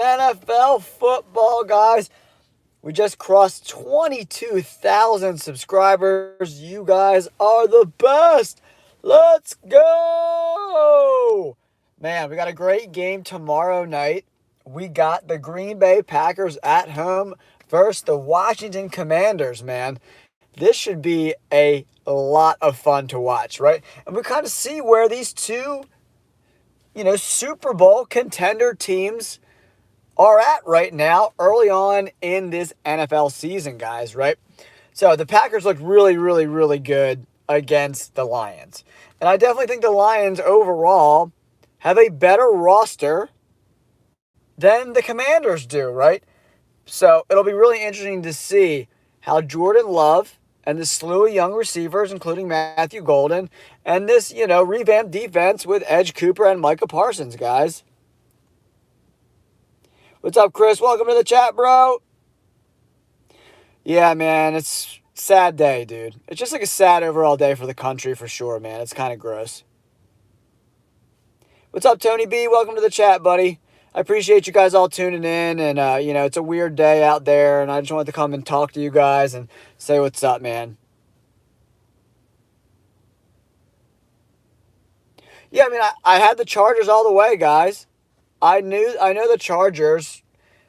NFL football, guys. We just crossed 22,000 subscribers. You guys are the best. Let's go. Man, we got a great game tomorrow night. We got the Green Bay Packers at home versus the Washington Commanders, man. This should be a lot of fun to watch, right? And we kind of see where these two, Super Bowl contender teams are at right now, early on in this NFL season, guys, right? So the Packers look really, really, really good against the Lions. And I definitely think the Lions overall have a better roster than the Commanders do, right? So it'll be really interesting to see how Jordan Love and the slew of young receivers, including Matthew Golden, and this, revamped defense with Edge Cooper and Micah Parsons, guys. What's up, Chris? Welcome to the chat, bro. Yeah, man, it's a sad day, dude. It's just like a sad overall day for the country for sure, man. It's kind of gross. What's up, Tony B? Welcome to the chat, buddy. I appreciate you guys all tuning in, and, it's a weird day out there, and I just wanted to come and talk to you guys and say what's up, man. Yeah, I mean, I had the Chargers all the way, guys. I know the Chargers.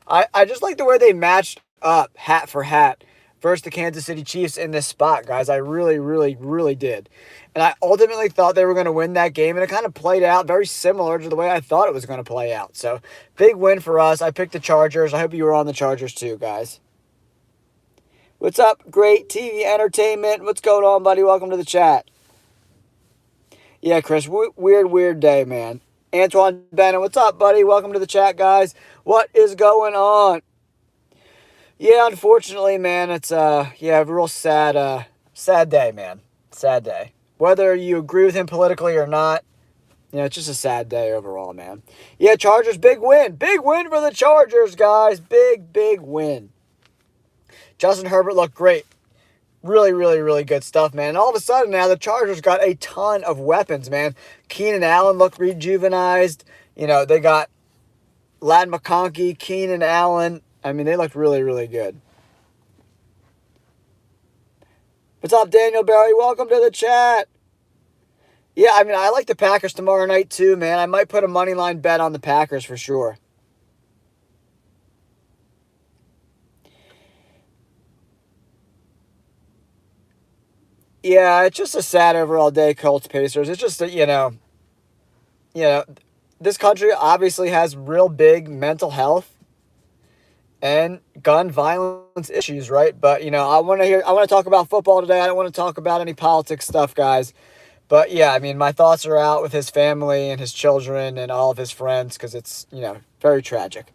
I just like the way they matched up hat for hat versus the Kansas City Chiefs in this spot, guys. I really, really, really did. And I ultimately thought they were going to win that game, and it kind of played out very similar to the way I thought it was going to play out. So, big win for us. I picked the Chargers. I hope you were on the Chargers too, guys. What's up, Great TV Entertainment? What's going on, buddy? Welcome to the chat. Yeah, Chris, weird day, man. Antoine Bennett, what's up, buddy? Welcome to the chat, guys. What is going on? Yeah, unfortunately, man, it's a real sad day, man. Sad day. Whether you agree with him politically or not, it's just a sad day overall, man. Yeah, Chargers, big win. Big win for the Chargers, guys. Big win. Justin Herbert looked great. Really, really, really good stuff, man. And all of a sudden now the Chargers got a ton of weapons, man. Keenan Allen looked rejuvenized. They got Ladd McConkey, Keenan Allen. I mean, they looked really, really good. What's up, Daniel Barry? Welcome to the chat. Yeah, I mean, I like the Packers tomorrow night too, man. I might put a money line bet on the Packers for sure. Yeah, it's just a sad overall day, Colts Pacers. It's just that, this country obviously has real big mental health and gun violence issues, right? But, I want to talk about football today. I don't want to talk about any politics stuff, guys. But yeah, I mean, my thoughts are out with his family and his children and all of his friends because it's, very tragic.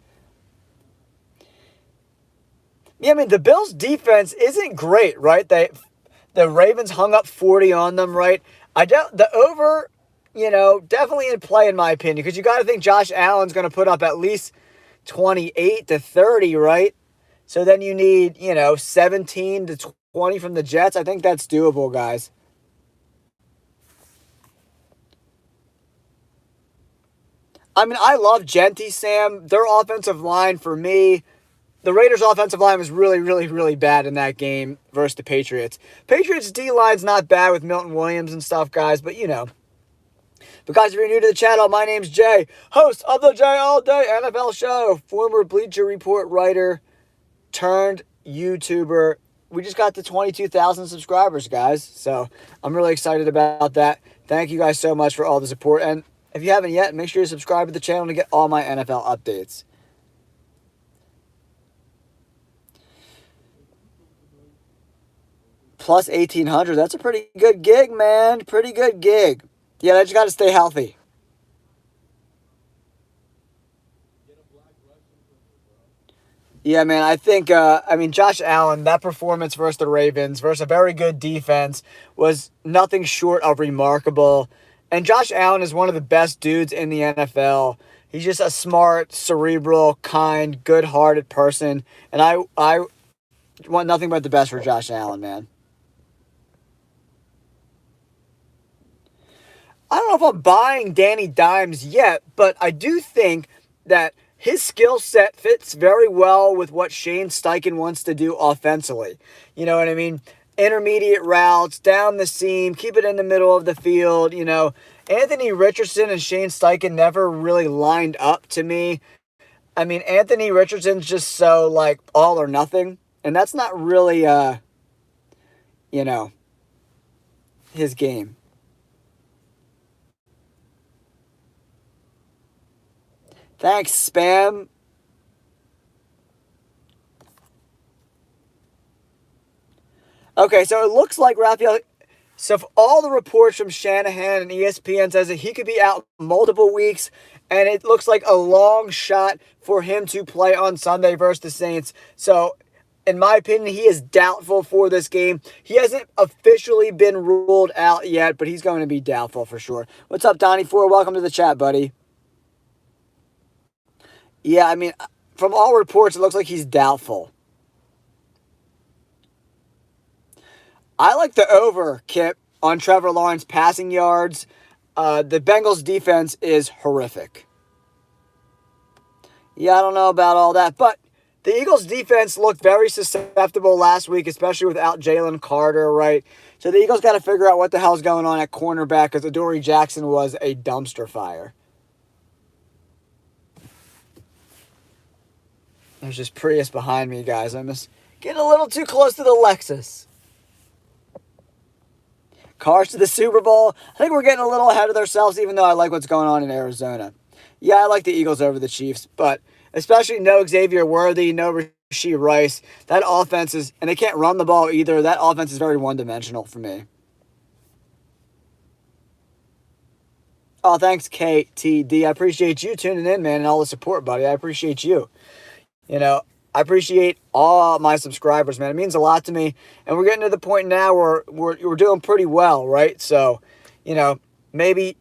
Yeah, I mean, the Bills' defense isn't great, right? The Ravens hung up 40 on them, right? The over, definitely in play in my opinion, because you got to think Josh Allen's going to put up at least 28 to 30, right? So then you need, 17 to 20 from the Jets. I think that's doable, guys. I mean, I love Genty, Sam. Their offensive line, for me, the Raiders' offensive line was really, really, really bad in that game versus the Patriots. Patriots' D-line's not bad with Milton Williams and stuff, guys, but But guys, if you're new to the channel, my name's Jay, host of the Jay All Day NFL Show, former Bleacher Report writer turned YouTuber. We just got to 22,000 subscribers, guys, so I'm really excited about that. Thank you guys so much for all the support, and if you haven't yet, make sure you subscribe to the channel to get all my NFL updates. Plus 1,800. That's a pretty good gig, man. Pretty good gig. Yeah, I just got to stay healthy. Yeah, man, I think, Josh Allen, that performance versus the Ravens, versus a very good defense, was nothing short of remarkable. And Josh Allen is one of the best dudes in the NFL. He's just a smart, cerebral, kind, good-hearted person. And I want nothing but the best for Josh Allen, man. I don't know if I'm buying Danny Dimes yet, but I do think that his skill set fits very well with what Shane Steichen wants to do offensively. You know what I mean? Intermediate routes, down the seam, keep it in the middle of the field. Anthony Richardson and Shane Steichen never really lined up to me. I mean, Anthony Richardson's just so, like, all or nothing. And that's not really, you know, his game. Thanks, Spam. Okay, so it looks like Raphael. So if all the reports from Shanahan and ESPN says that he could be out multiple weeks, and it looks like a long shot for him to play on Sunday versus the Saints. So, in my opinion, he is doubtful for this game. He hasn't officially been ruled out yet, but he's going to be doubtful for sure. What's up, Donnie Ford? Welcome to the chat, buddy. Yeah, I mean, from all reports, it looks like he's doubtful. I like the over, Kip, on Trevor Lawrence passing yards. The Bengals defense is horrific. Yeah, I don't know about all that, but the Eagles defense looked very susceptible last week, especially without Jalen Carter, right? So the Eagles got to figure out what the hell's going on at cornerback because Adoree Jackson was a dumpster fire. There's just Prius behind me, guys. I'm just getting a little too close to the Lexus. Cars to the Super Bowl. I think we're getting a little ahead of ourselves, even though I like what's going on in Arizona. Yeah, I like the Eagles over the Chiefs, but especially no Xavier Worthy, no Rashee Rice. That offense is, and they can't run the ball either. That offense is very one-dimensional for me. Oh, thanks, KTD. I appreciate you tuning in, man, and all the support, buddy. I appreciate you. I appreciate all my subscribers, man. It means a lot to me. And we're getting to the point now where we're doing pretty well, right? So, maybe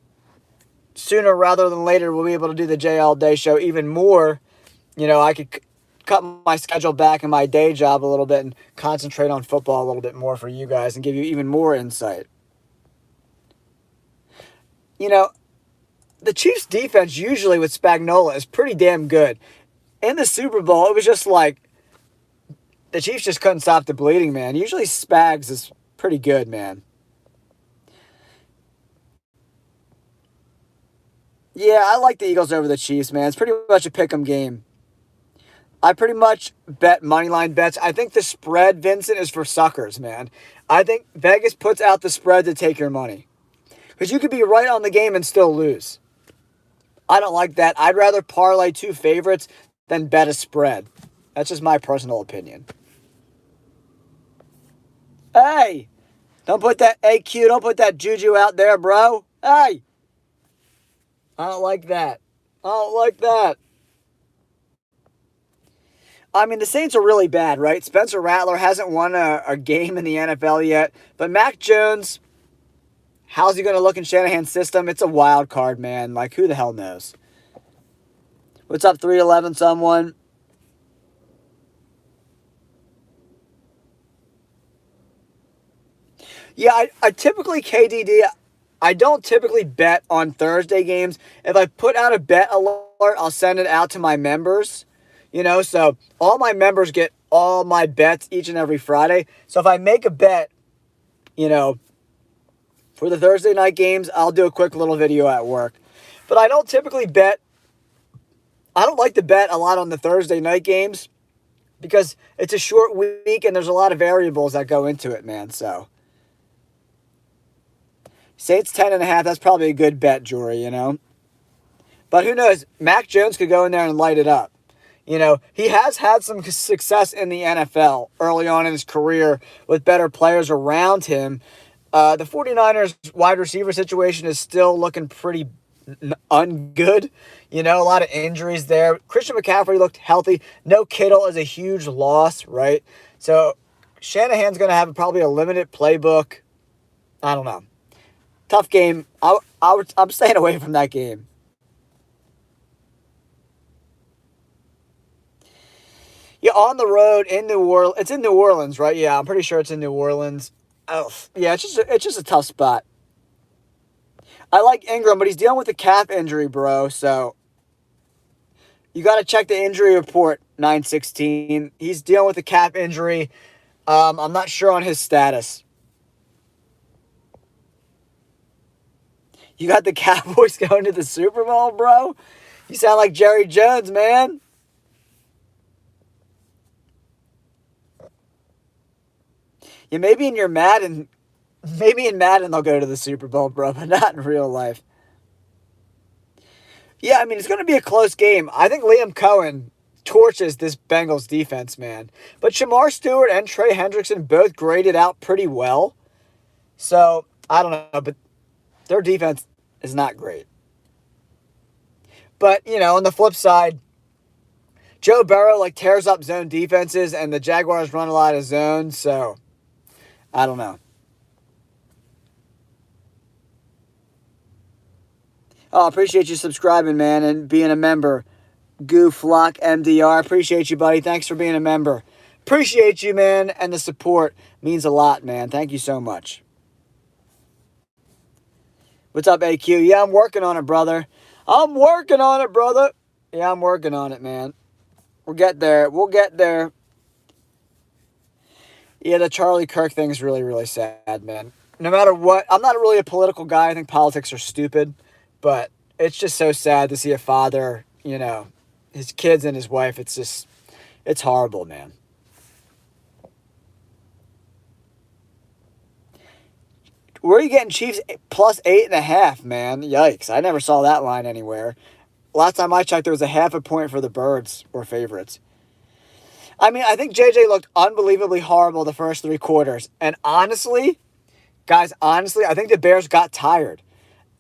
sooner rather than later we'll be able to do the J All Day show even more. I could cut my schedule back in my day job a little bit and concentrate on football a little bit more for you guys and give you even more insight. The Chiefs' defense usually with Spagnuolo is pretty damn good. In the Super Bowl, it was just like the Chiefs just couldn't stop the bleeding, man. Usually Spags is pretty good, man. Yeah, I like the Eagles over the Chiefs, man. It's pretty much a pick 'em game. I pretty much bet moneyline bets. I think the spread, Vincent, is for suckers, man. I think Vegas puts out the spread to take your money. Because you could be right on the game and still lose. I don't like that. I'd rather parlay two favorites than bet a spread. That's just my personal opinion. Hey! Don't put that AQ, don't put that juju out there, bro. Hey! I don't like that. I don't like that. I mean, the Saints are really bad, right? Spencer Rattler hasn't won a game in the NFL yet. But Mac Jones, how's he going to look in Shanahan's system? It's a wild card, man. Like, who the hell knows? What's up, 311 someone? Yeah, I typically, KDD, I don't typically bet on Thursday games. If I put out a bet alert, I'll send it out to my members. So all my members get all my bets each and every Friday. So if I make a bet, for the Thursday night games, I'll do a quick little video at work. But I don't typically bet. I don't like to bet a lot on the Thursday night games because it's a short week and there's a lot of variables that go into it, man. So Saints 10.5, that's probably a good bet, Jory, But who knows? Mac Jones could go in there and light it up. He has had some success in the NFL early on in his career with better players around him. The 49ers wide receiver situation is still looking pretty ungood. A lot of injuries there. Christian McCaffrey looked healthy. No Kittle is a huge loss, right? So Shanahan's going to have probably a limited playbook. I don't know. Tough game. I'm staying away from that game. Yeah, on the road in New Orleans. It's in New Orleans, right? Yeah, I'm pretty sure it's in New Orleans. Oh, yeah, it's just a tough spot. I like Ingram, but he's dealing with a calf injury, bro. So You got to check the injury report, 916. He's dealing with a calf injury. I'm not sure on his status. You got the Cowboys going to the Super Bowl, bro? You sound like Jerry Jones, man. Yeah, maybe in Madden they'll go to the Super Bowl, bro, but not in real life. Yeah, I mean, it's going to be a close game. I think Liam Cohen torches this Bengals defense, man. But Shamar Stewart and Trey Hendrickson both graded out pretty well. So, I don't know, but their defense is not great. But, on the flip side, Joe Burrow, tears up zone defenses, and the Jaguars run a lot of zones, so I don't know. Oh, appreciate you subscribing, man, and being a member. Flock MDR. Appreciate you, buddy. Thanks for being a member. Appreciate you, man, and the support means a lot, man. Thank you so much. What's up, AQ? Yeah, I'm working on it, brother. Yeah, I'm working on it, man. We'll get there. Yeah, the Charlie Kirk thing is really, really sad, man. No matter what, I'm not really a political guy. I think politics are stupid. But it's just so sad to see a father, his kids and his wife. It's horrible, man. Where are you getting Chiefs plus 8.5, man? Yikes. I never saw that line anywhere. Last time I checked, there was a 0.5 point for the Birds or favorites. I mean, I think JJ looked unbelievably horrible the first 3 quarters. And honestly, guys, I think the Bears got tired.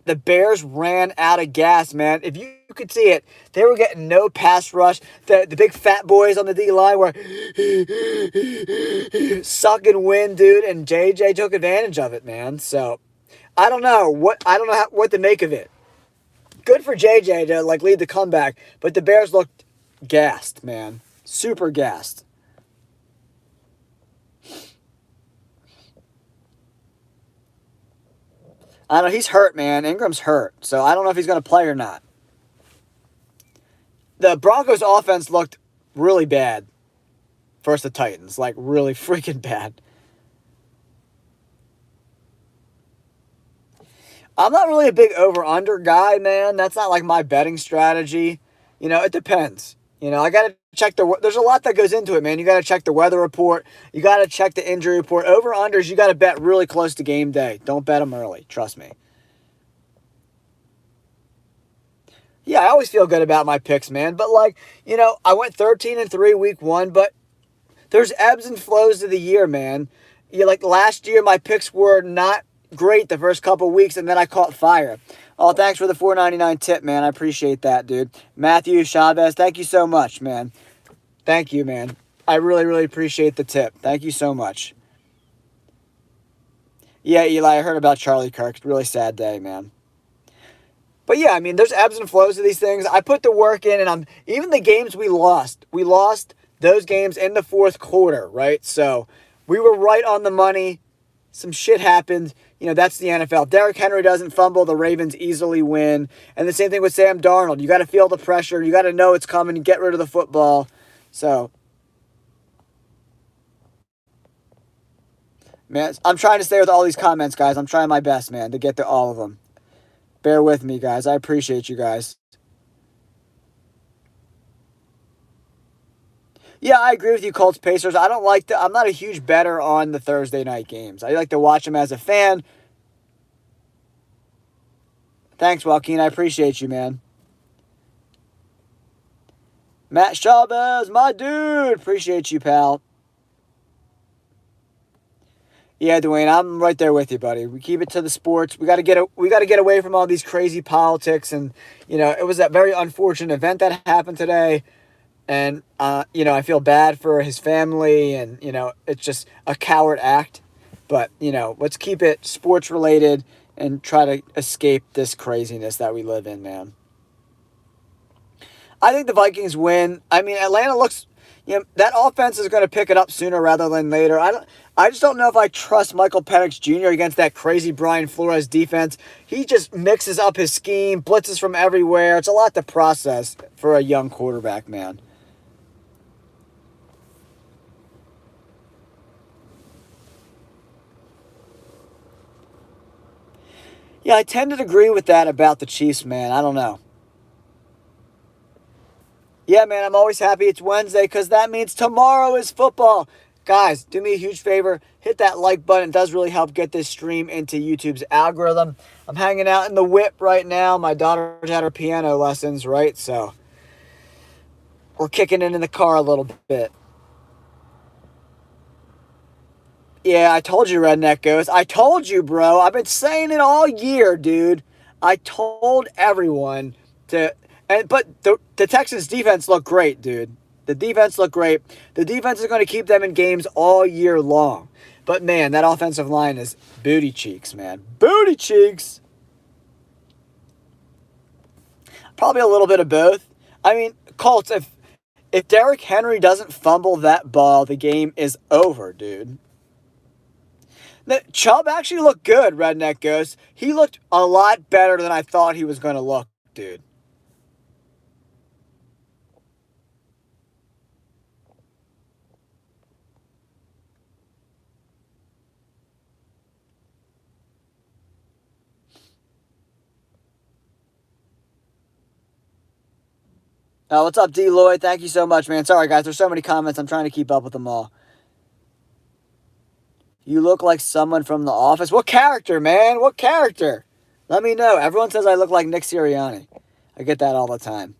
The Bears ran out of gas, man. If you could see it, they were getting no pass rush. The big fat boys on the D-line were sucking wind, dude, and JJ took advantage of it, man. So, I don't know what to make of it. Good for JJ to lead the comeback, but the Bears looked gassed, man. Super gassed. I don't know. He's hurt, man. Ingram's hurt. So I don't know if he's going to play or not. The Broncos offense looked really bad versus the Titans. Really freaking bad. I'm not really a big over-under guy, man. That's not my betting strategy. It depends. I got to check there's a lot that goes into it, man. You got to check the weather report. You got to check the injury report. Over-unders, you got to bet really close to game day. Don't bet them early. Trust me. Yeah, I always feel good about my picks, man. But, I went 13-3 week 1, but there's ebbs and flows of the year, man. Last year, my picks were not great the first couple weeks, and then I caught fire. Oh, thanks for the $4.99 tip, man. I appreciate that, dude. Matthew Chavez, thank you so much, man. Thank you, man. I really, really appreciate the tip. Thank you so much. Yeah, Eli, I heard about Charlie Kirk. Really sad day, man. But yeah, I mean, there's ebbs and flows of these things. I put the work in, and even the games we lost those games in the fourth quarter, right? So we were right on the money. Some shit happened. That's the NFL. Derrick Henry doesn't fumble. The Ravens easily win. And the same thing with Sam Darnold. You got to feel the pressure. You got to know it's coming and get rid of the football. So, man, I'm trying to stay with all these comments, guys. I'm trying my best, man, to get to all of them. Bear with me, guys. I appreciate you guys. Yeah, I agree with you, Colts Pacers. I'm not a huge bettor on the Thursday night games. I like to watch them as a fan. Thanks, Joaquin. I appreciate you, man. Matt Chavez, my dude. Appreciate you, pal. Yeah, Dwayne, I'm right there with you, buddy. We keep it to the sports. We got to get away from all these crazy politics, and it was that very unfortunate event that happened today. And, I feel bad for his family, and, it's just a coward act. But, let's keep it sports related and try to escape this craziness that we live in, man. I think the Vikings win. I mean, Atlanta looks that offense is going to pick it up sooner rather than later. I just don't know if I trust Michael Penix Jr. against that crazy Brian Flores defense. He just mixes up his scheme, blitzes from everywhere. It's a lot to process for a young quarterback, man. Yeah, I tend to agree with that about the Chiefs, man. I don't know. Yeah, man, I'm always happy it's Wednesday because that means tomorrow is football. Guys, do me a huge favor. Hit that like button. It does really help get this stream into YouTube's algorithm. I'm hanging out in the whip right now. My daughter's had her piano lessons, right? So we're kicking it in the car a little bit. Yeah, I told you, Redneck Ghost. I told you, bro. I've been saying it all year, dude. I told everyone to. But the Texans defense looked great, dude. The defense looked great. The defense is going to keep them in games all year long. But man, that offensive line is booty cheeks, man. Booty cheeks. Probably a little bit of both. I mean, Colts, if Derrick Henry doesn't fumble that ball, the game is over, dude. Chubb actually looked good, Redneck Ghost. He looked a lot better than I thought he was going to look, dude. What's up, D. Lloyd? Thank you so much, man. Sorry, guys. There's so many comments. I'm trying to keep up with them all. You look like someone from The Office. What character, man? What character? Let me know. Everyone says I look like Nick Sirianni. I get that all the time.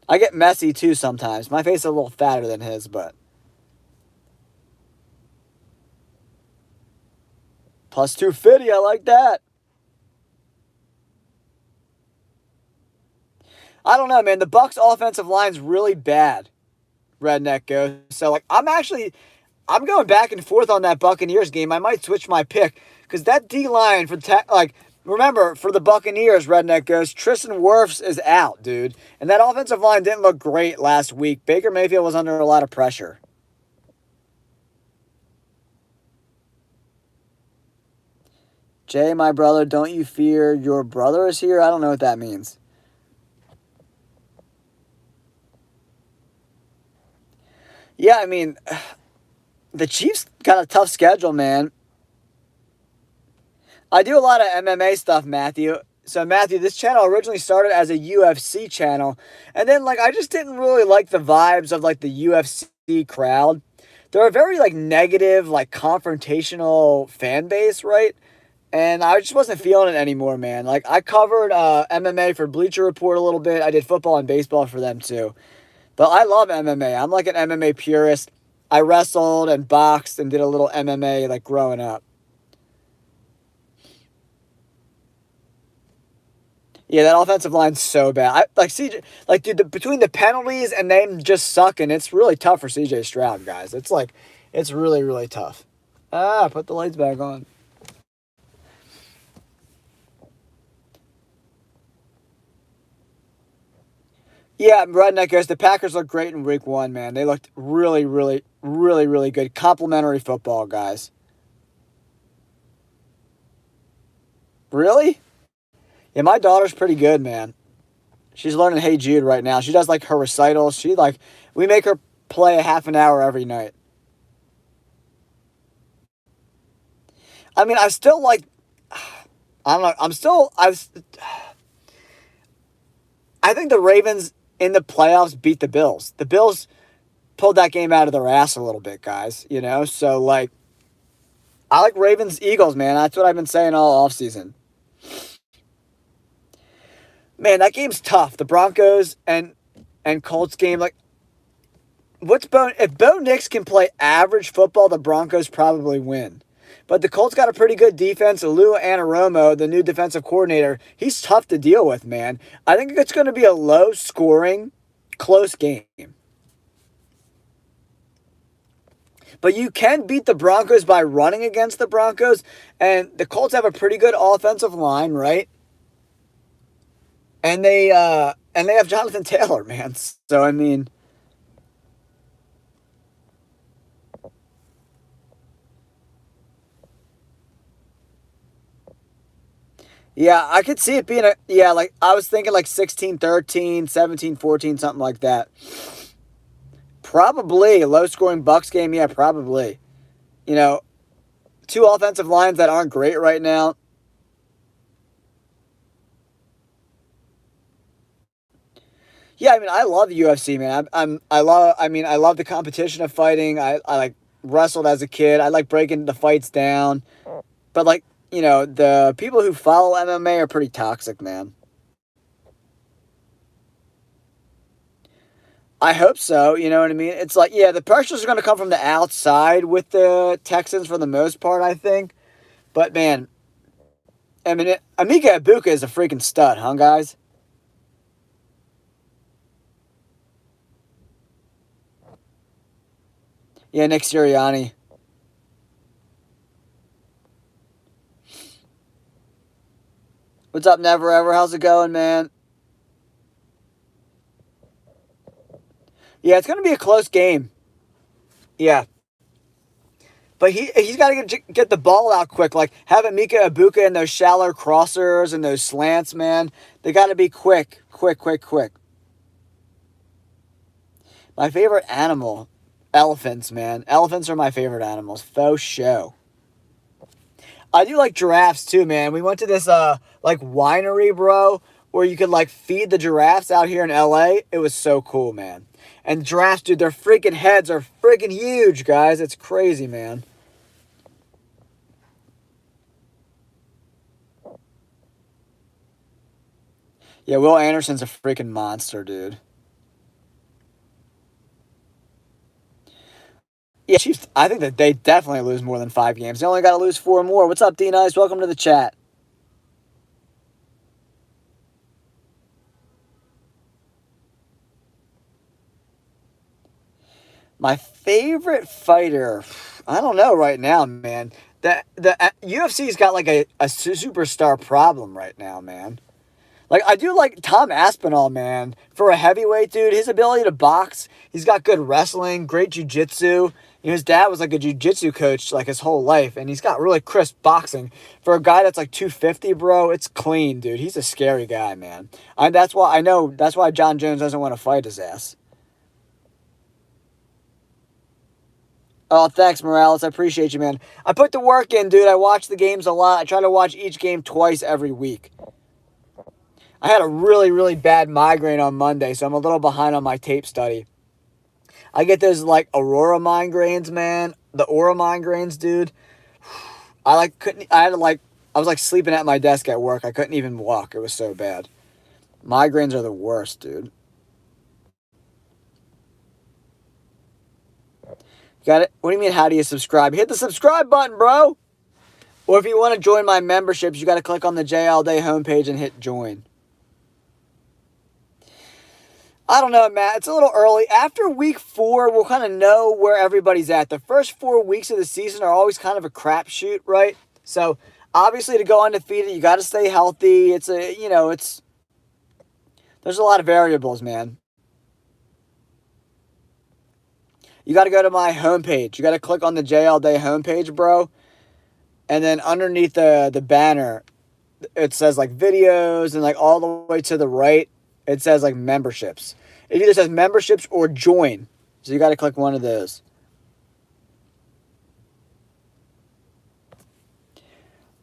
I get messy, too, sometimes. My face is a little fatter than his, but... Plus 250, I like that. I don't know, man. The Bucs' offensive line's really bad. Redneck goes. So, I'm going back and forth on that Buccaneers game. I might switch my pick because that D-line remember, for the Buccaneers, Redneck goes, Tristan Wirfs is out, dude. And that offensive line didn't look great last week. Baker Mayfield was under a lot of pressure. Jay, my brother, don't you fear your brother is here? I don't know what that means. Yeah, I mean, the Chiefs got a tough schedule, man. I do a lot of MMA stuff, Matthew. So, Matthew, this channel originally started as a UFC channel. And then, I just didn't really like the vibes of, the UFC crowd. They're a very, negative, confrontational fan base, right? And I just wasn't feeling it anymore, man. I covered MMA for Bleacher Report a little bit. I did football and baseball for them, too. But I love MMA. I'm like an MMA purist. I wrestled and boxed and did a little MMA, growing up. Yeah, that offensive line's so bad. CJ, dude, between the penalties and them just sucking, it's really tough for CJ Stroud, guys. It's really, really tough. Put the lights back on. Yeah, Redneck goes, the Packers looked great in week 1, man. They looked really, really, really, really good. Complimentary football, guys. Really? Yeah, my daughter's pretty good, man. She's learning Hey Jude right now. She does, her recitals. We make her play a half an hour every night. I mean, I still I don't know. I think the Ravens in the playoffs beat the Bills. The Bills pulled that game out of their ass a little bit, guys. So, I like Ravens Eagles, man. That's what I've been saying all offseason. Man, that game's tough. The Broncos and Colts game, if Bo Nix can play average football, the Broncos probably win. But the Colts got a pretty good defense. Lou Anarumo, the new defensive coordinator, he's tough to deal with, man. I think it's going to be a low-scoring, close game. But you can beat the Broncos by running against the Broncos. And the Colts have a pretty good offensive line, right? And they have Jonathan Taylor, man. So, I mean, Yeah, I could see it being a yeah, like I was thinking like 16-13, 17-14, something like that. Probably low scoring Bucks game, yeah, probably. You know, two offensive lines that aren't great right now. Yeah, I mean, I love the UFC, man. I love the competition of fighting. I like wrestled as a kid. I like breaking the fights down. But like, the people who follow MMA are pretty toxic, man. I hope so. You know what I mean? It's like, yeah, the pressure's going to come from the outside with the Texans for the most part, I think. But man, I mean, Amika Ibuka is a freaking stud, huh, guys? Yeah, Nick Sirianni. What's up, Never Ever? How's it going, man? Yeah, it's going to be a close game. Yeah, but he's got to get the ball out quick. Like having Mika Ibuka in those shallow crossers and those slants, man. They got to be quick, quick, quick, quick. My favorite animal, elephants, man. Elephants are my favorite animals. Faux show. I do like giraffes too, man. We went to this like winery, bro, where you could like feed the giraffes out here in LA. It was so cool, man. And giraffes, dude, their freaking heads are freaking huge, guys. It's crazy, man. Yeah, Will Anderson's a freaking monster, dude. Yeah, Chiefs. I think that they definitely lose more than 5 games. They only got to lose four more. What's up, D Nice? Welcome to the chat. My favorite fighter, I don't know right now, man. The UFC's got like a superstar problem right now, man. Like I do like Tom Aspinall, man. For a heavyweight dude, his ability to box, he's got good wrestling, great jujitsu. His dad was like a jujitsu coach like his whole life, and he's got really crisp boxing. For a guy that's like 250, bro, it's clean, dude. He's a scary guy, man. That's why I know that's why John Jones doesn't want to fight his ass. Oh, thanks, Morales. I appreciate you, man. I put the work in, dude. I watch the games a lot. I try to watch each game twice every week. I had a really, really bad migraine on Monday, so I'm a little behind on my tape study. I get those like Aurora migraines, man. The Aura migraines, dude. I like couldn't. I had to like. I was like sleeping at my desk at work. I couldn't even walk. It was so bad. Migraines are the worst, dude. Got it? What do you mean? How do you subscribe? Hit the subscribe button, bro. Or if you want to join my memberships, you got to click on the JL Day homepage and hit join. I don't know, Matt. It's a little early. After week 4, we'll kind of know where everybody's at. The first 4 weeks of the season are always kind of a crapshoot, right? So obviously, to go undefeated, you got to stay healthy. It's there's a lot of variables, man. You got to go to my homepage. You got to click on the JL Day homepage, bro, and then underneath the banner, it says like videos, and like all the way to the right, it says like memberships. It either says memberships or join. So you got to click one of those.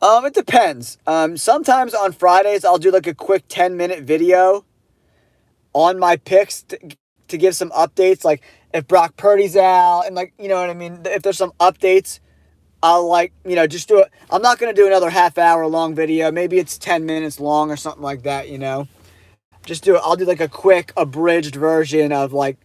It depends. Sometimes on Fridays I'll do like a quick 10-minute video on my picks to give some updates. Like if Brock Purdy's out, and like, you know what I mean. If there's some updates, I'll like, just do it. I'm not gonna do another half-hour long video. Maybe it's 10 minutes long or something like that. Just do it. I'll do like a quick abridged version of like,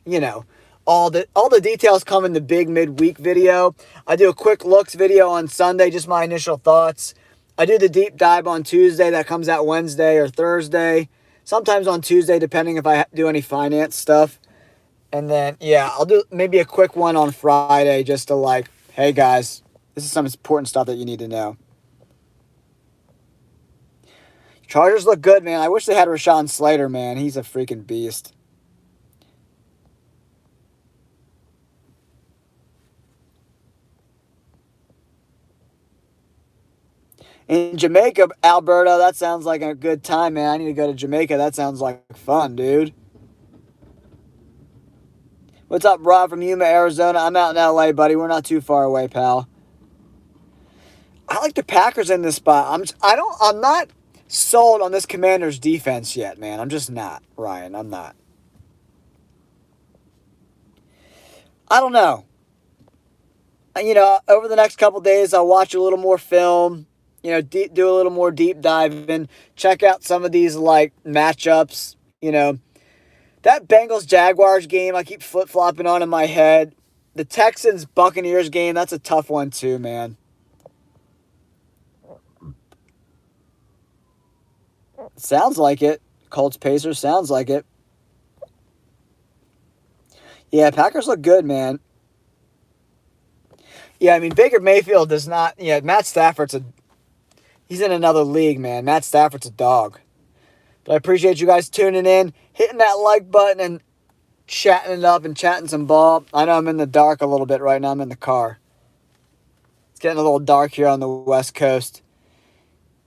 all the details come in the big midweek video. I do a quick looks video on Sunday, just my initial thoughts. I do the deep dive on Tuesday that comes out Wednesday or Thursday. Sometimes on Tuesday, depending if I do any finance stuff. And then, yeah, I'll do maybe a quick one on Friday just to like, hey guys, this is some important stuff that you need to know. Chargers look good, man. I wish they had Rashawn Slater, man. He's a freaking beast. In Jamaica, Alberto, that sounds like a good time, man. I need to go to Jamaica. That sounds like fun, dude. What's up, Rob from Yuma, Arizona? I'm out in LA, buddy. We're not too far away, pal. I like the Packers in this spot. I'm not sold on this Commanders defense yet, man. I'm just not, Ryan. I'm not. I don't know. Over the next couple days, I'll watch a little more film. Do a little more deep diving. Check out some of these like matchups. That Bengals Jaguars game, I keep flip flopping on in my head. The Texans Buccaneers game, that's a tough one too, man. Sounds like it. Colts Pacers sounds like it. Yeah, Packers look good, man. Yeah, I mean Baker Mayfield does not. Yeah, Matt Stafford's he's in another league, man. Matt Stafford's a dog. But I appreciate you guys tuning in, hitting that like button, and chatting it up and chatting some ball. I know I'm in the dark a little bit right now. I'm in the car. It's getting a little dark here on the West Coast.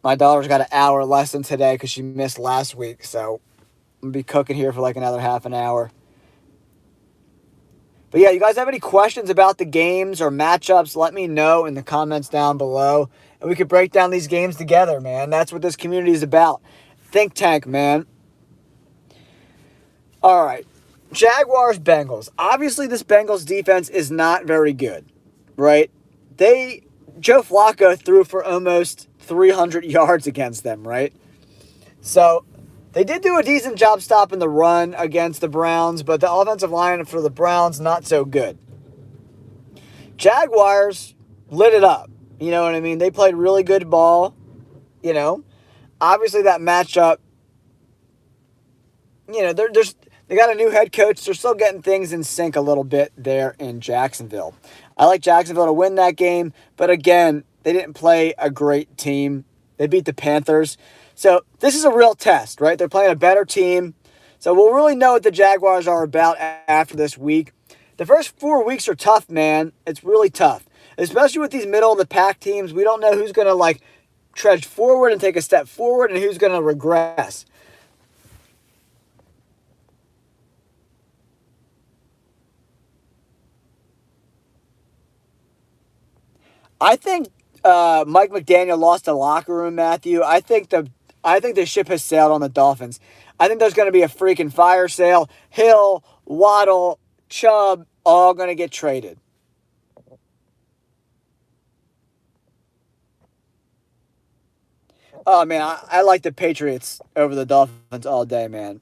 My daughter's got an hour lesson today because she missed last week, so I'm going to be cooking here for like another half an hour. But yeah, you guys have any questions about the games or matchups, let me know in the comments down below. And we could break down these games together, man. That's what this community is about. Think tank, man. All right. Jaguars, Bengals. Obviously, this Bengals defense is not very good, right? Joe Flacco threw for almost 300 yards against them, right? So they did do a decent job stopping the run against the Browns, but the offensive line for the Browns, not so good. Jaguars lit it up. You know what I mean? They played really good ball. Obviously that matchup, they got a new head coach. They're still getting things in sync a little bit there in Jacksonville. I like Jacksonville to win that game, but again, they didn't play a great team. They beat the Panthers. So this is a real test, right? They're playing a better team. So we'll really know what the Jaguars are about after this week. The first 4 weeks are tough, man. It's really tough. Especially with these middle-of-the-pack teams. We don't know who's going to, trudge forward and take a step forward and who's going to regress. I think Mike McDaniel lost the locker room, Matthew. I think the ship has sailed on the Dolphins. I think there's going to be a freaking fire sale. Hill, Waddle, Chubb, all going to get traded. Oh, man, I like the Patriots over the Dolphins all day, man.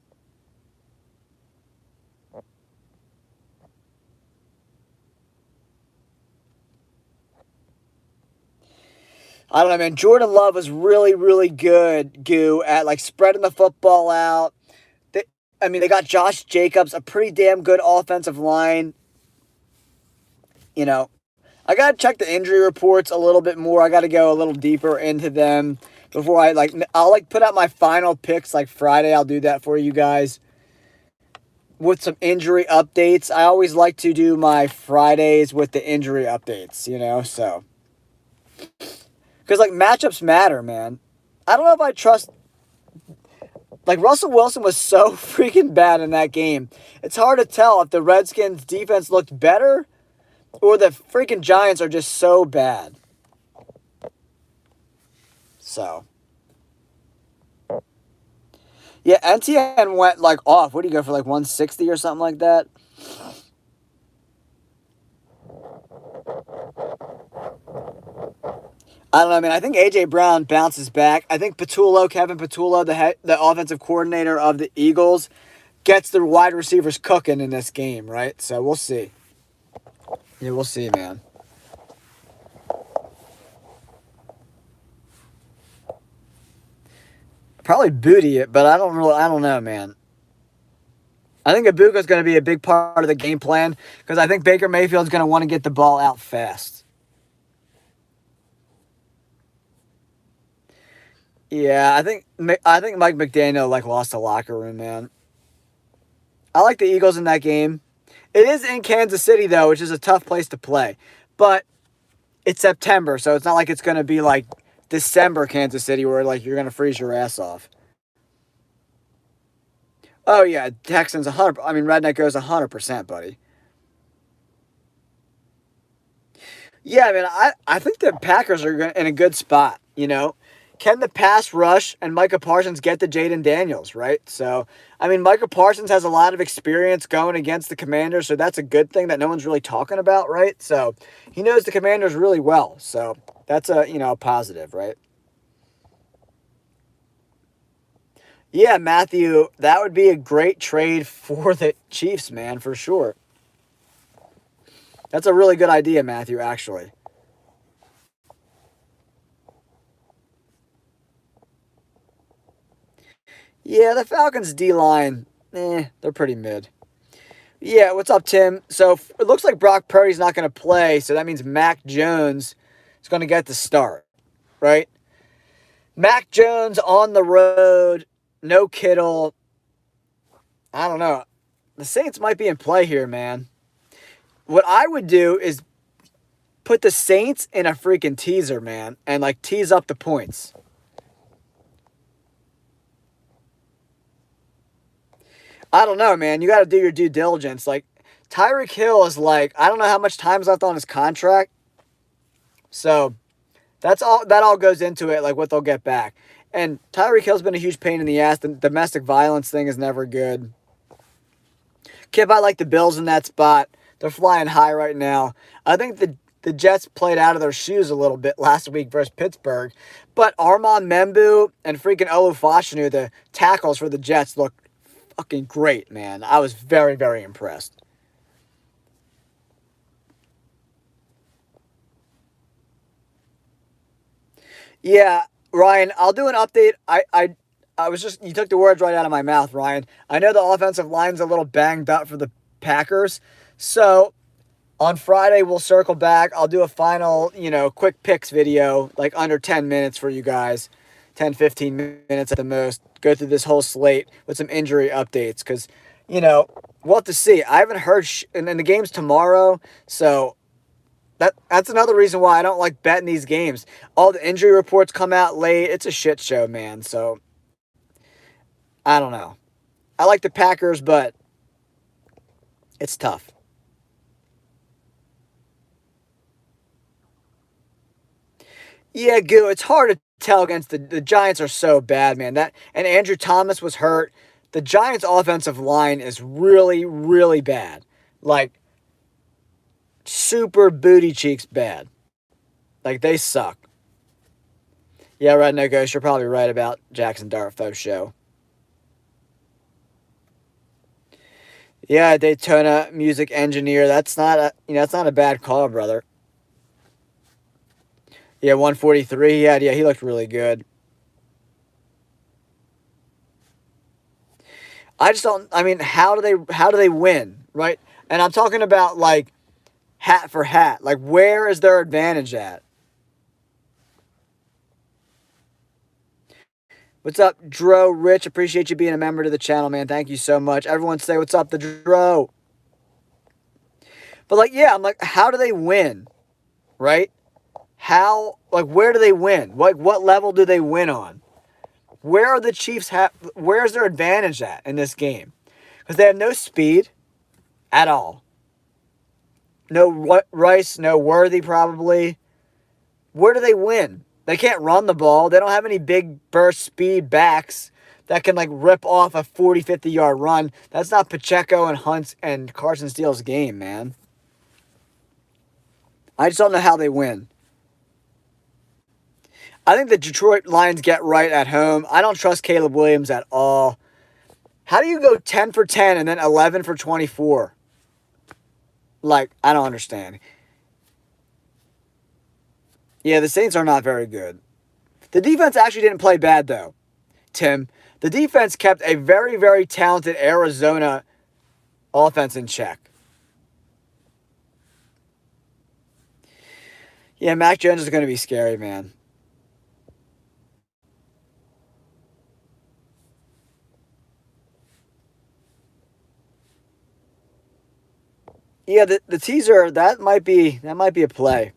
I don't know, man. Jordan Love was really, really good, at spreading the football out. They got Josh Jacobs, a pretty damn good offensive line. I got to check the injury reports a little bit more. I got to go a little deeper into them before I'll put out my final picks Friday. I'll do that for you guys with some injury updates. I always like to do my Fridays with the injury updates, so. Because, matchups matter, man. I don't know if I trust... Russell Wilson was so freaking bad in that game. It's hard to tell if the Redskins' defense looked better or the freaking Giants are just so bad. So. Yeah, NTN went, off. What do you go for, 160 or something like that? I don't know, man. I think A.J. Brown bounces back. I think Kevin Patullo, the offensive coordinator of the Eagles, gets the wide receivers cooking in this game, right? So we'll see. Yeah, we'll see, man. Probably booty it, but I don't know, man. I think Ibuka's going to be a big part of the game plan because I think Baker Mayfield's going to want to get the ball out fast. Yeah, I think Mike McDaniel lost the locker room, man. I like the Eagles in that game. It is in Kansas City though, which is a tough place to play. But it's September, so it's not like it's going to be December Kansas City where like you're gonna freeze your ass off. Oh yeah, Texans 100. I mean, Redneck goes 100%, buddy. Yeah, I mean, I think the Packers are in a good spot. Can the pass rush and Micah Parsons get to Jaden Daniels, right? So, I mean, Micah Parsons has a lot of experience going against the Commanders, so that's a good thing that no one's really talking about, right? So, he knows the Commanders really well, so that's a positive, right? Yeah, Matthew, that would be a great trade for the Chiefs, man, for sure. That's a really good idea, Matthew, actually. Yeah, the Falcons D line, they're pretty mid. Yeah, what's up, Tim? So it looks like Brock Purdy's not going to play, so that means Mac Jones is going to get the start, right? Mac Jones on the road, no Kittle. I don't know. The Saints might be in play here, man. What I would do is put the Saints in a freaking teaser, man, and like tease up the points. I don't know, man. You got to do your due diligence. Like Tyreek Hill is like, I don't know how much time's left on his contract. So that's all that all goes into it, like what they'll get back. And Tyreek Hill's been a huge pain in the ass. The domestic violence thing is never good. Kip, I like the Bills in that spot. They're flying high right now. I think the Jets played out of their shoes a little bit last week versus Pittsburgh. But Armand Membu and freaking Olufashinu, the tackles for the Jets, look fucking great, man. I was very, very impressed. Yeah, Ryan, I'll do an update. I was just, you took the words right out of my mouth, Ryan. I know the offensive line's a little banged up for the Packers. So on Friday, we'll circle back. I'll do a final, quick picks video, like under 10 minutes for you guys. 10, 15 minutes at the most. Go through this whole slate with some injury updates because, we'll have to see. I haven't heard, and the game's tomorrow. So that's another reason why I don't like betting these games. All the injury reports come out late. It's a shit show, man. So I don't know. I like the Packers, but it's tough. Yeah, Goo, it's hard to tell against the Giants are so bad, man. That and Andrew Thomas was hurt. The Giants' offensive line is really, really bad. Like super booty cheeks bad. Like they suck. Yeah, right, no ghost. You're probably right about Jackson Dart faux show. Yeah, Daytona music engineer. That's not a bad call, brother. Yeah, 143. Yeah, he looked really good. I just don't. I mean, how do they win, right? And I'm talking about like hat for hat. Like, where is their advantage at? What's up, Dro? Rich, appreciate you being a member to the channel, man. Thank you so much. Everyone say what's up, the Dro. But like, yeah, I'm like, how do they win, right? How, like, where do they win? Like, what level do they win on? Where are the Chiefs where's their advantage at in this game? Because they have no speed at all. No Rice, no Worthy probably. Where do they win? They can't run the ball. They don't have any big burst speed backs that can like rip off a 40, 50-yard run. That's not Pacheco and Hunt and Carson Steele's game, man. I just don't know how they win. I think the Detroit Lions get right at home. I don't trust Caleb Williams at all. How do you go 10 for 10 and then 11 for 24? Like, I don't understand. Yeah, the Saints are not very good. The defense actually didn't play bad, though, Tim. The defense kept a very, very talented Arizona offense in check. Yeah, Mac Jones is going to be scary, man. Yeah, the teaser that might be a play.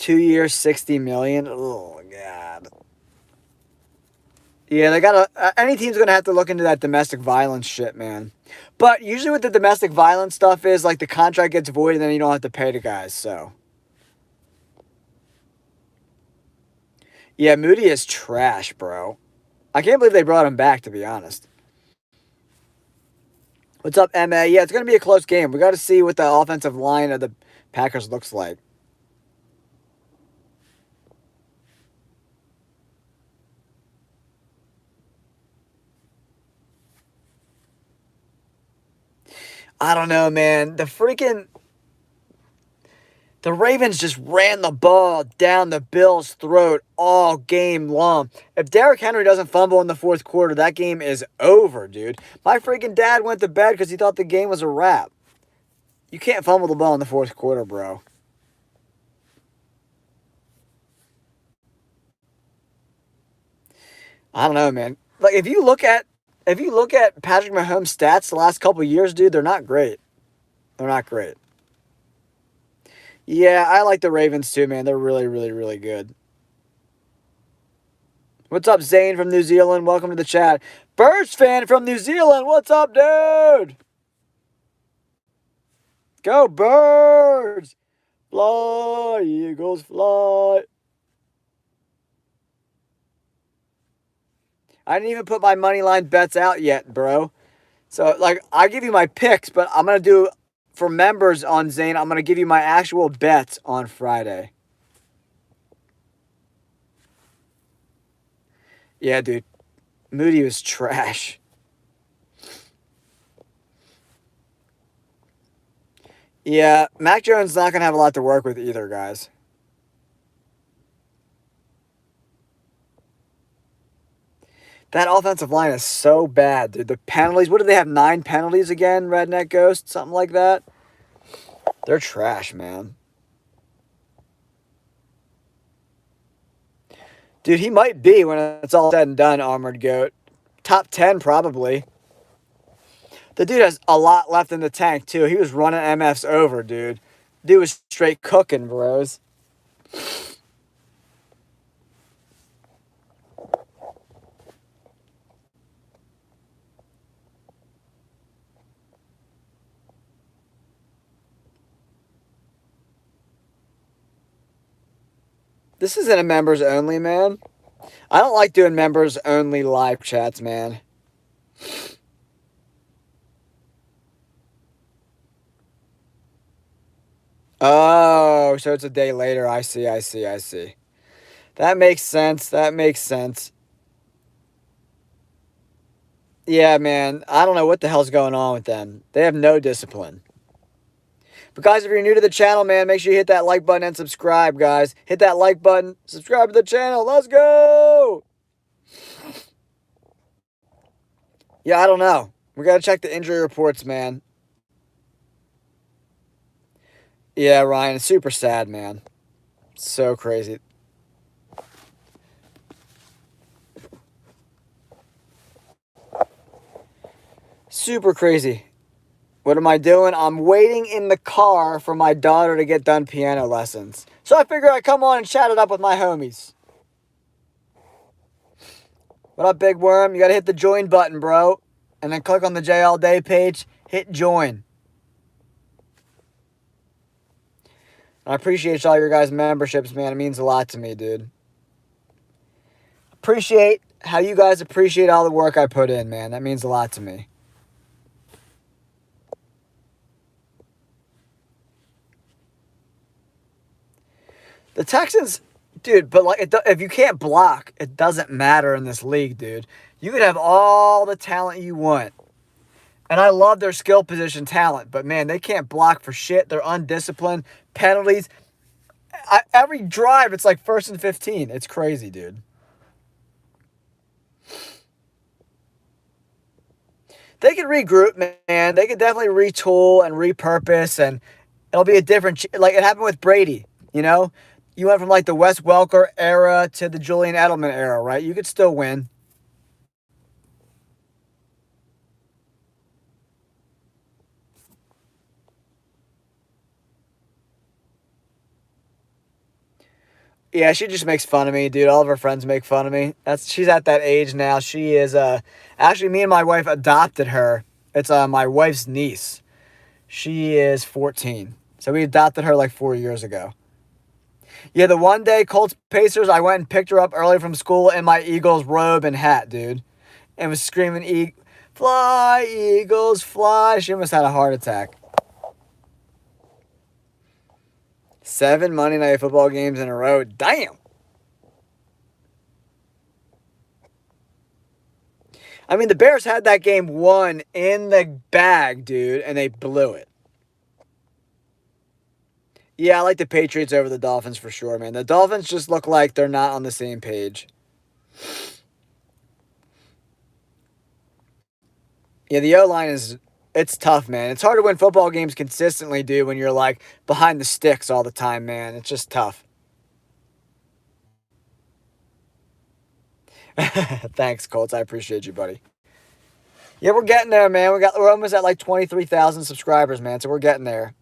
2 years, 60 million. Oh god. Yeah, they gotta. Any team's gonna have to look into that domestic violence shit, man. But usually, with the domestic violence stuff, is like the contract gets void, and then you don't have to pay the guys. So, yeah, Moody is trash, bro. I can't believe they brought him back. To be honest. What's up, MA? Yeah, it's gonna be a close game. We got to see what the offensive line of the Packers looks like. I don't know, man. The Ravens just ran the ball down the Bills' throat all game long. If Derrick Henry doesn't fumble in the fourth quarter, that game is over, dude. My freaking dad went to bed because he thought the game was a wrap. You can't fumble the ball in the fourth quarter, bro. I don't know, man. Like if you look at Patrick Mahomes' stats the last couple years, dude, they're not great. They're not great. Yeah, I like the Ravens too, man. They're really, really, really good. What's up, Zane from New Zealand? Welcome to the chat. Birds fan from New Zealand. What's up, dude? Go birds! Fly, Eagles, fly. I didn't even put my money line bets out yet, bro. So, like, I give you my picks, but I'm going to do, for members on Zane, I'm going to give you my actual bets on Friday. Yeah, dude. Moody was trash. Yeah, Mac Jones is not going to have a lot to work with either, guys. That offensive line is so bad, dude. The penalties, what do they have? 9 penalties again, Redneck Ghost? Something like that? They're trash, man. Dude, he might be when it's all said and done, Armored Goat. Top 10, probably. The dude has a lot left in the tank, too. He was running MFs over, dude. Dude was straight cooking, bros. This isn't a members only, man. I don't like doing members only live chats, man. Oh, so it's a day later. I see, I see, I see. That makes sense. That makes sense. Yeah, man. I don't know what the hell's going on with them. They have no discipline. But guys, if you're new to the channel, man, make sure you hit that like button and subscribe, guys. Hit that like button, subscribe to the channel. Let's go! Yeah, I don't know. We got to check the injury reports, man. Yeah, Ryan, it's super sad, man. So crazy. Super crazy. What am I doing? I'm waiting in the car for my daughter to get done piano lessons. So I figure I'd come on and chat it up with my homies. What up, Big Worm? You got to hit the join button, bro. And then click on the J All Day page. Hit join. I appreciate all your guys' memberships, man. It means a lot to me, dude. Appreciate how you guys appreciate all the work I put in, man. That means a lot to me. The Texans, dude, but like, if you can't block, it doesn't matter in this league, dude. You could have all the talent you want. And I love their skill position talent, but man, they can't block for shit. They're undisciplined. Penalties. Every drive, it's like 1st and 15. It's crazy, dude. They can regroup, man. They can definitely retool and repurpose, and it'll be a different. Like it happened with Brady. You know, you went from like the Wes Welker era to the Julian Edelman era, right? You could still win. Yeah, she just makes fun of me, dude. All of her friends make fun of me. She's at that age now. She is actually me and my wife adopted her. It's my wife's niece. She is 14. So we adopted her like 4 years ago. Yeah, the one day Colts Pacers, I went and picked her up early from school in my Eagles robe and hat, dude. And was screaming, "Fly, Eagles, fly." She almost had a heart attack. 7 Monday Night Football games in a row. Damn. I mean, the Bears had that game won in the bag, dude, and they blew it. Yeah, I like the Patriots over the Dolphins for sure, man. The Dolphins just look like they're not on the same page. Yeah, the O-line it's tough, man. It's hard to win football games consistently, dude, when you're like behind the sticks all the time, man. It's just tough. Thanks, Colts. I appreciate you, buddy. Yeah, we're getting there, man. We're almost at like 23,000 subscribers, man. So we're getting there.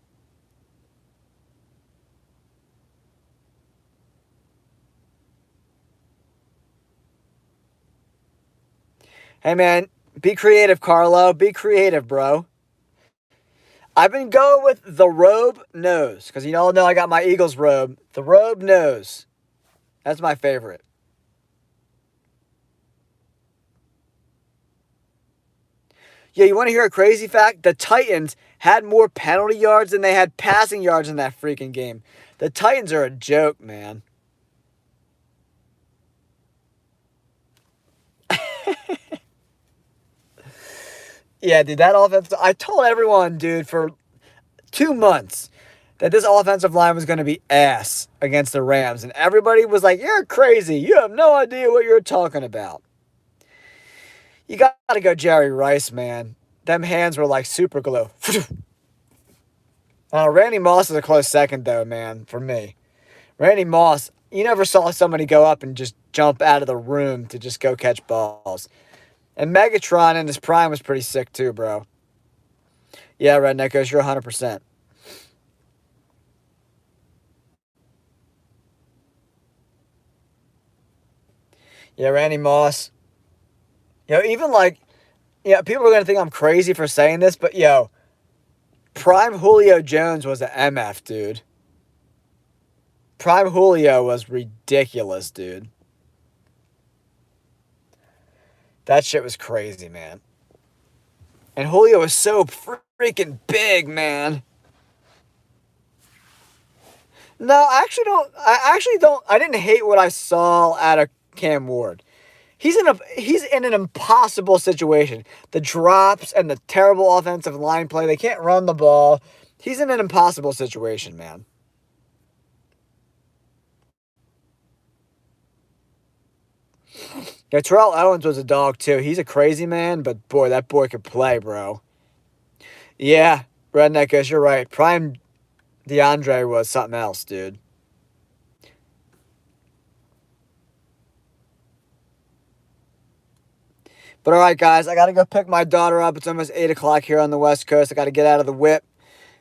Hey, man, be creative, Carlo. Be creative, bro. I've been going with the robe nose because you all know I got my Eagles robe. The robe nose. That's my favorite. Yeah, you want to hear a crazy fact? The Titans had more penalty yards than they had passing yards in that freaking game. The Titans are a joke, man. Yeah, dude, that offense. I told everyone, dude, for 2 months that this offensive line was going to be ass against the Rams. And everybody was like, "You're crazy. You have no idea what you're talking about." You got to go Jerry Rice, man. Them hands were like super glue. Randy Moss is a close second, though, man, for me. Randy Moss, you never saw somebody go up and just jump out of the room to just go catch balls. And Megatron in his prime was pretty sick, too, bro. Yeah, Redneckos, you're 100%. Yeah, Randy Moss. Even like, people are going to think I'm crazy for saying this, but prime Julio Jones was an MF, dude. Prime Julio was ridiculous, dude. That shit was crazy, man. And Julio was so freaking big, man. No, I actually don't. I actually don't. I didn't hate what I saw out of Cam Ward. He's in an impossible situation. The drops and the terrible offensive line play. They can't run the ball. He's in an impossible situation, man. Yeah, Terrell Owens was a dog too. He's a crazy man, but boy, that boy could play, bro. Yeah, Redneckers, you're right. Prime DeAndre was something else, dude. But all right, guys, I got to go pick my daughter up. It's almost 8 o'clock here on the West Coast. I got to get out of the whip.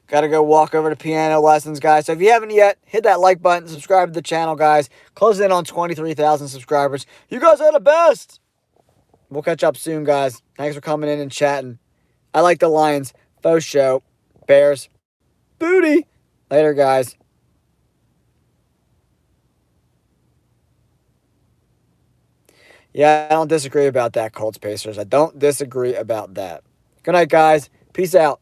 Got to go walk over to piano lessons, guys. So if you haven't yet, hit that like button, subscribe to the channel, guys. Close in on 23,000 subscribers. You guys are the best. We'll catch up soon, guys. Thanks for coming in and chatting. I like the Lions. Faux show. Bears. Booty. Later, guys. Yeah, I don't disagree about that, Colts Pacers. I don't disagree about that. Good night, guys. Peace out.